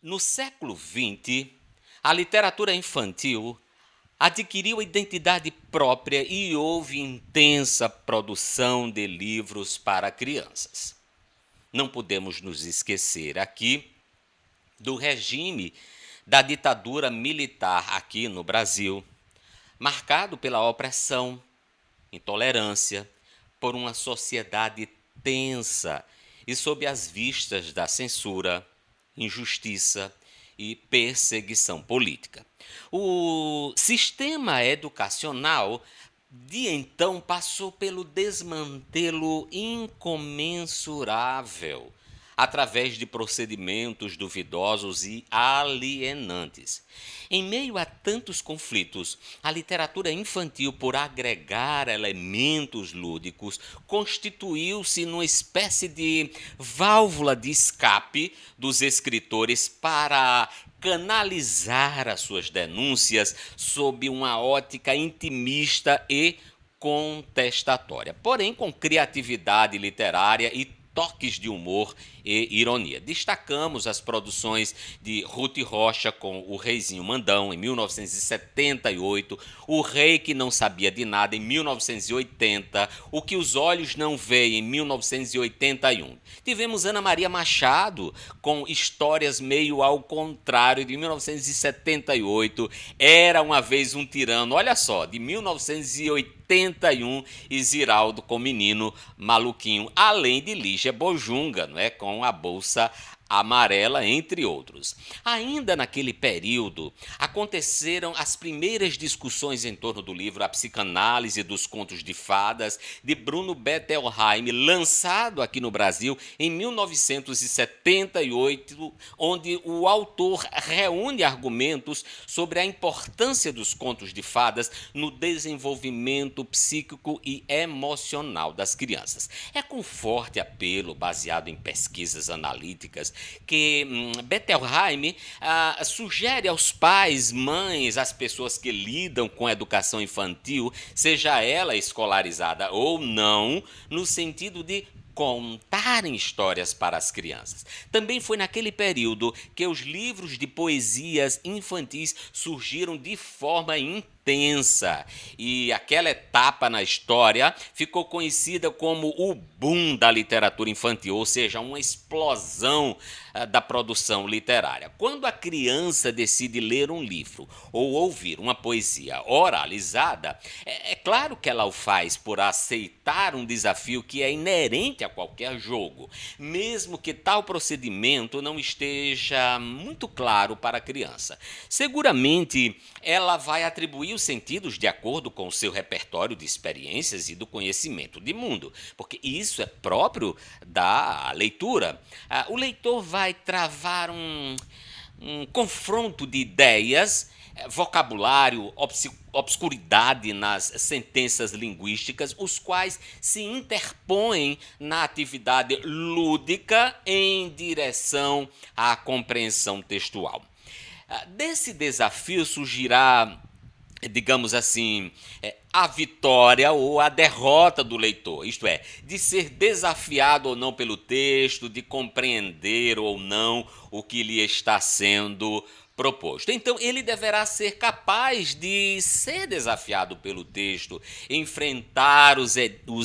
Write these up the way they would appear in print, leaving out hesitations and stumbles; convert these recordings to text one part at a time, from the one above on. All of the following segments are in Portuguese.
No século XX, a literatura infantil adquiriu identidade própria e houve intensa produção de livros para crianças. Não podemos nos esquecer aqui do regime da ditadura militar aqui no Brasil, marcado pela opressão, intolerância, por uma sociedade tensa e sob as vistas da censura, injustiça e perseguição política. O sistema educacional de então passou pelo desmantelo incomensurável através de procedimentos duvidosos e alienantes. Em meio a tantos conflitos, a literatura infantil, por agregar elementos lúdicos, constituiu-se numa espécie de válvula de escape dos escritores para canalizar as suas denúncias sob uma ótica intimista e contestatória, porém com criatividade literária e toques de humor e ironia. Destacamos as produções de Ruth Rocha com O Reizinho Mandão, em 1978, O Rei que Não Sabia de Nada, em 1980, O que os Olhos Não Veem, em 1981. Tivemos Ana Maria Machado com Histórias Meio ao Contrário, de 1978, Era Uma Vez um Tirano, olha só, de 1981, e Ziraldo com Menino Maluquinho, além de Lígia Bojunga, não é, com A Bolsa Amarela, entre outros. Ainda naquele período, aconteceram as primeiras discussões em torno do livro A Psicanálise dos Contos de Fadas, de Bruno Bettelheim, lançado aqui no Brasil em 1978, onde o autor reúne argumentos sobre a importância dos contos de fadas no desenvolvimento psíquico e emocional das crianças. É com forte apelo, baseado em pesquisas analíticas, que Bettelheim sugere aos pais, mães, às pessoas que lidam com a educação infantil, seja ela escolarizada ou não, no sentido de contarem histórias para as crianças. Também foi naquele período que os livros de poesias infantis surgiram de forma intensa, e aquela etapa na história ficou conhecida como o boom da literatura infantil, ou seja, uma explosão da produção literária. Quando a criança decide ler um livro ou ouvir uma poesia oralizada, é claro que ela o faz por aceitar um desafio que é inerente a qualquer jogo, mesmo que tal procedimento não esteja muito claro para a criança. Seguramente, ela vai atribuir os sentidos de acordo com o seu repertório de experiências e do conhecimento de mundo, porque isso é próprio da leitura. O leitor vai travar um confronto de ideias, vocabulário, obscuridade nas sentenças linguísticas, os quais se interpõem na atividade lúdica em direção à compreensão textual. Desse desafio surgirá, digamos assim, a vitória ou a derrota do leitor, isto é, de ser desafiado ou não pelo texto, de compreender ou não o que lhe está sendo proposto. Então, ele deverá ser capaz de ser desafiado pelo texto, enfrentar os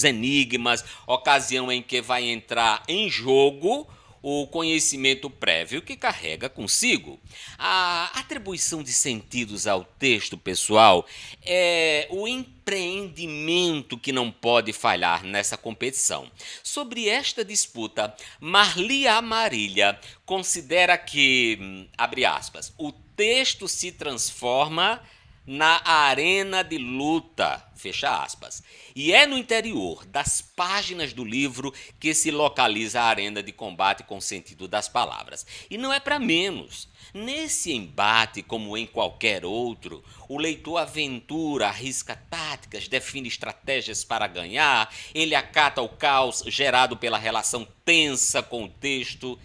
enigmas, ocasião em que vai entrar em jogo o conhecimento prévio que carrega consigo. A atribuição de sentidos ao texto, pessoal, é o empreendimento que não pode falhar nessa competição. Sobre esta disputa, Marli Amarília considera que, abre aspas, o texto se transforma na arena de luta, fecha aspas. E é no interior das páginas do livro que se localiza a arena de combate com o sentido das palavras. E não é para menos. Nesse embate, como em qualquer outro, o leitor aventura, arrisca táticas, define estratégias para ganhar, ele acata o caos gerado pela relação tensa com o texto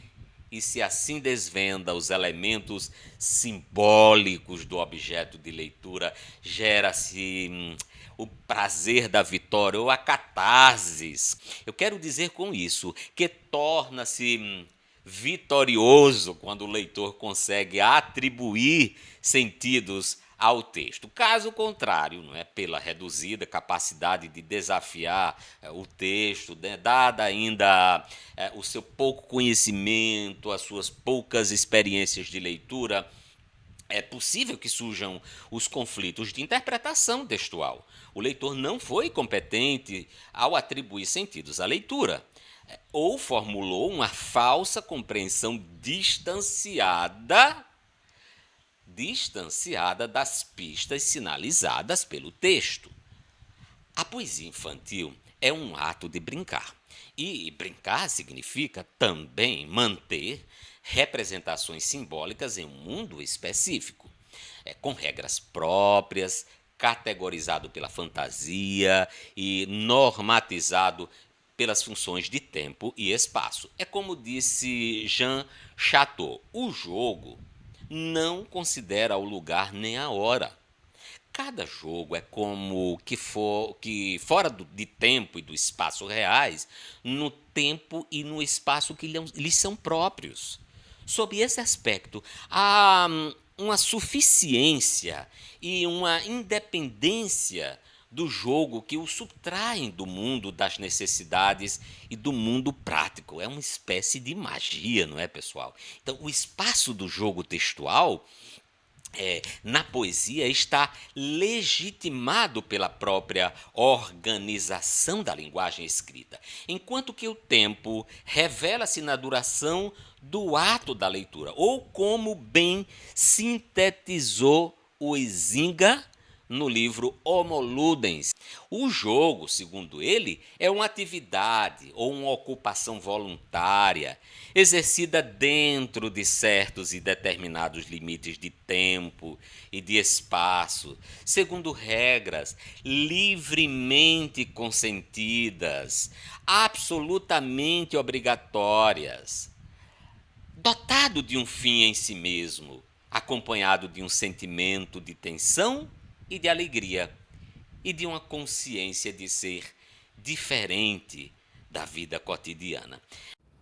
e, se assim desvenda os elementos simbólicos do objeto de leitura, gera-se o prazer da vitória ou a catarse. Eu quero dizer com isso que torna-se vitorioso quando o leitor consegue atribuir sentidos ao texto. Caso contrário, não é, pela reduzida capacidade de desafiar o texto, né, dada ainda o seu pouco conhecimento, as suas poucas experiências de leitura, é possível que surjam os conflitos de interpretação textual. O leitor não foi competente ao atribuir sentidos à leitura, ou formulou uma falsa compreensão distanciada das pistas sinalizadas pelo texto. A poesia infantil é um ato de brincar. E brincar significa também manter representações simbólicas em um mundo específico, com regras próprias, categorizado pela fantasia e normatizado pelas funções de tempo e espaço. É como disse Jean Chateau: o jogo não considera o lugar nem a hora. Cada jogo é como que fora de tempo e do espaço reais, no tempo e no espaço que lhes são próprios. Sob esse aspecto, há uma suficiência e uma independência do jogo que o subtraem do mundo das necessidades e do mundo prático. É uma espécie de magia, não é, pessoal? Então, o espaço do jogo textual na poesia está legitimado pela própria organização da linguagem escrita, enquanto que o tempo revela-se na duração do ato da leitura, ou como bem sintetizou o Huizinga no livro Homo Ludens. O jogo, segundo ele, é uma atividade ou uma ocupação voluntária, exercida dentro de certos e determinados limites de tempo e de espaço, segundo regras livremente consentidas, absolutamente obrigatórias, dotado de um fim em si mesmo, acompanhado de um sentimento de tensão e de alegria, e de uma consciência de ser diferente da vida cotidiana.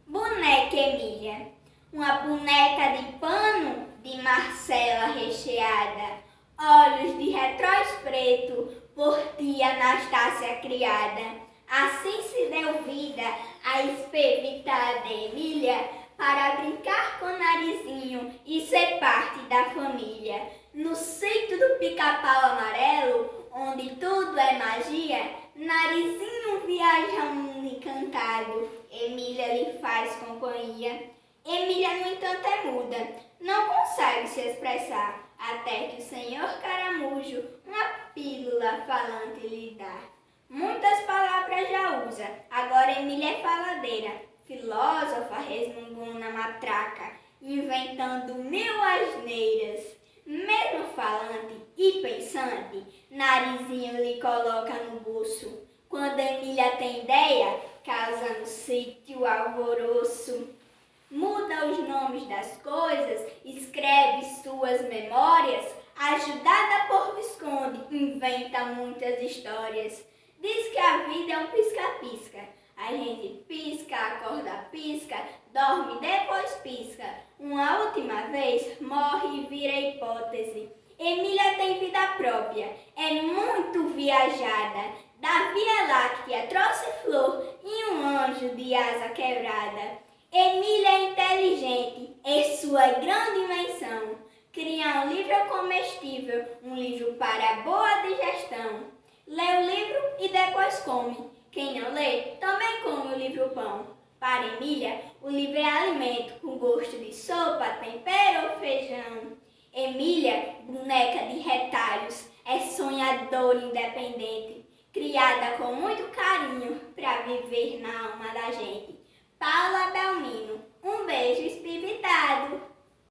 Boneca Emília, uma boneca de pano de Marcela recheada, olhos de retróis preto, por tia Anastácia criada. Assim se deu vida a espevitada Emília, para brincar com o narizinho e ser parte da família. No sítio do pica-pau amarelo, onde tudo é magia, narizinho viaja um mundo encantado. Emília lhe faz companhia. Emília, no entanto, é muda, não consegue se expressar, até que o senhor Caramujo uma pílula falante lhe dá. Muitas palavras já usa, agora Emília é faladeira, filósofa resmungou na matraca, inventando mil asneiras. Mesmo falante e pensante, narizinho lhe coloca no bolso. Quando Emília tem ideia, causa no sítio alvoroço. Muda os nomes das coisas, escreve suas memórias, ajudada por Visconde, inventa muitas histórias. Diz que a vida é um pisca-pisca. A gente pisca, acorda, pisca, dorme, depois pisca. Uma última vez, morre e vira hipótese. Emília tem vida própria, é muito viajada. Da Via Láctea trouxe flor e um anjo de asa quebrada. Emília é inteligente, é sua grande invenção. Cria um livro comestível, um livro para boa digestão. Lê o livro e depois come. Quem não lê, também come o livro pão. Para Emília, o livro é alimento, com gosto de sopa, tempero ou feijão. Emília, boneca de retalhos, é sonhadora independente, criada com muito carinho para viver na alma da gente. Paula Belmino, um beijo espivitado.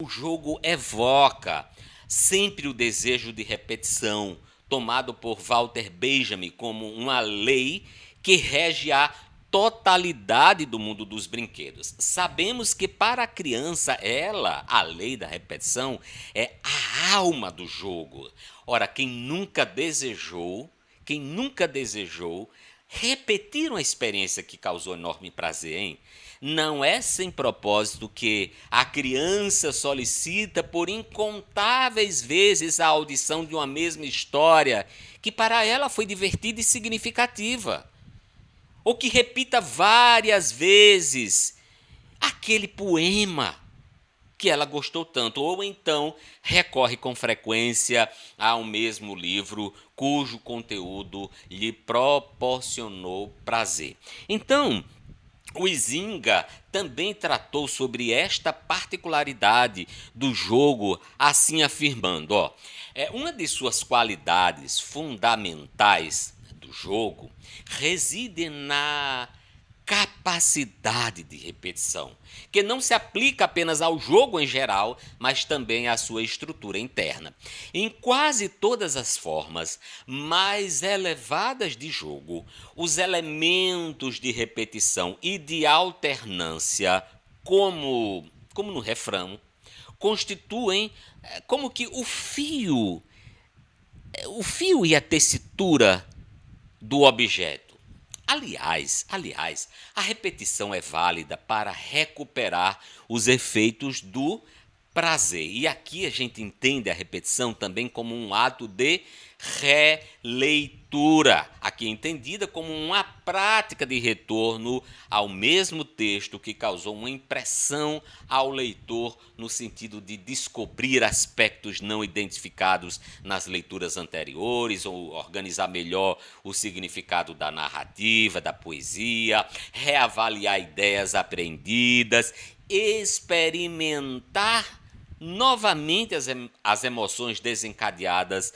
O jogo evoca sempre o desejo de repetição, tomado por Walter Benjamin como uma lei que rege a totalidade do mundo dos brinquedos. Sabemos que para a criança, a lei da repetição, é a alma do jogo. Ora, quem nunca desejou Repetir uma experiência que causou enorme prazer, hein? Não é sem propósito que a criança solicita por incontáveis vezes a audição de uma mesma história que para ela foi divertida e significativa. Ou que repita várias vezes aquele poema que ela gostou tanto, ou então recorre com frequência ao mesmo livro cujo conteúdo lhe proporcionou prazer. Então, o Huizinga também tratou sobre esta particularidade do jogo, assim afirmando, uma de suas qualidades fundamentais do jogo reside na capacidade de repetição, que não se aplica apenas ao jogo em geral, mas também à sua estrutura interna. Em quase todas as formas mais elevadas de jogo, os elementos de repetição e de alternância, como no refrão, constituem como que o fio e a tessitura do objeto. Aliás, a repetição é válida para recuperar os efeitos do prazer. E aqui a gente entende a repetição também como um ato de releitura, aqui entendida como uma prática de retorno ao mesmo texto que causou uma impressão ao leitor no sentido de descobrir aspectos não identificados nas leituras anteriores ou organizar melhor o significado da narrativa, da poesia, reavaliar ideias aprendidas, experimentar novamente as emoções desencadeadas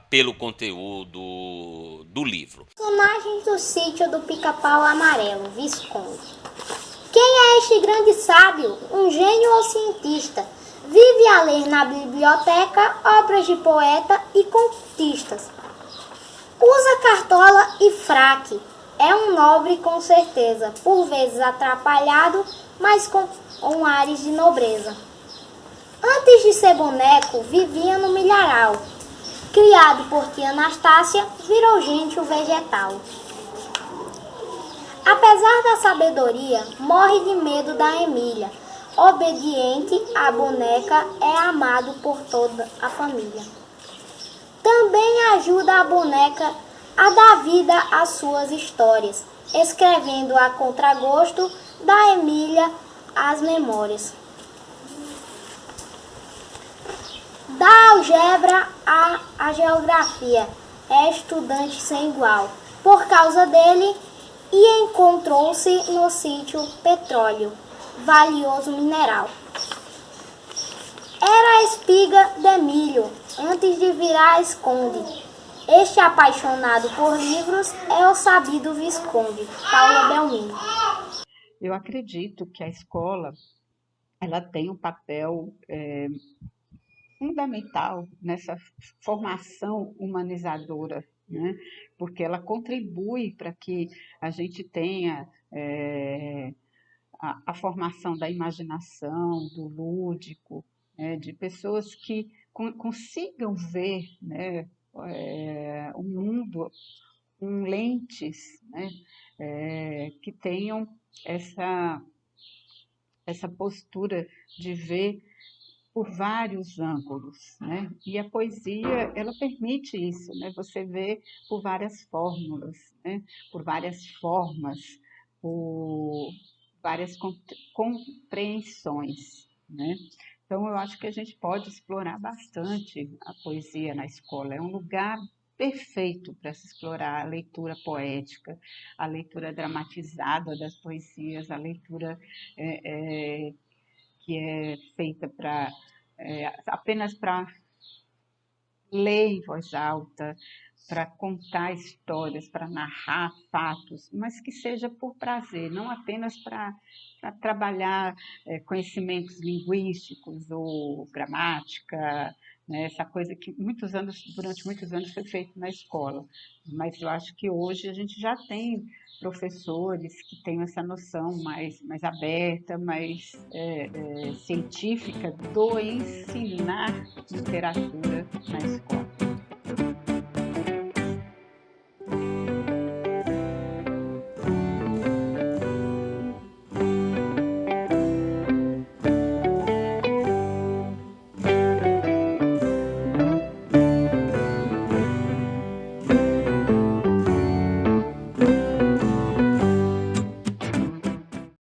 pelo conteúdo do livro. Personagens do sítio do Pica-Pau Amarelo, Visconde. Quem é este grande sábio, um gênio ou cientista? Vive a ler na biblioteca obras de poeta e contistas. Usa cartola e fraque. É um nobre com certeza, por vezes atrapalhado, mas com ares de nobreza. Antes de ser boneco, vivia no milharal. Criado por tia Anastácia, virou gente o vegetal. Apesar da sabedoria, morre de medo da Emília. Obediente à boneca, é amado por toda a família. Também ajuda a boneca a dar vida às suas histórias, escrevendo a contragosto da Emília as memórias. Da algebra à geografia, é estudante sem igual. Por causa dele, e encontrou-se no sítio petróleo, valioso mineral. Era a espiga de milho, antes de virar esconde. Este apaixonado por livros é o sabido Visconde, Paula Belmino. Eu acredito que a escola ela tem um papel fundamental nessa formação humanizadora, né? Porque ela contribui para que a gente tenha a formação da imaginação, do lúdico, né? De pessoas que consigam ver, né, o mundo com lentes, né, que tenham essa postura de ver por vários ângulos, né? E a poesia, ela permite isso, né? Você vê por várias fórmulas, né? Por várias formas, por várias compreensões, né? Então, eu acho que a gente pode explorar bastante a poesia na escola. É um lugar perfeito para se explorar a leitura poética, a leitura dramatizada das poesias, a leitura que é feita apenas para ler em voz alta, para contar histórias, para narrar fatos, mas que seja por prazer, não apenas para trabalhar conhecimentos linguísticos ou gramática, né, essa coisa que durante muitos anos foi feita na escola. Mas eu acho que hoje a gente já tem professores que têm essa noção mais aberta, mais científica do ensinar literatura na escola.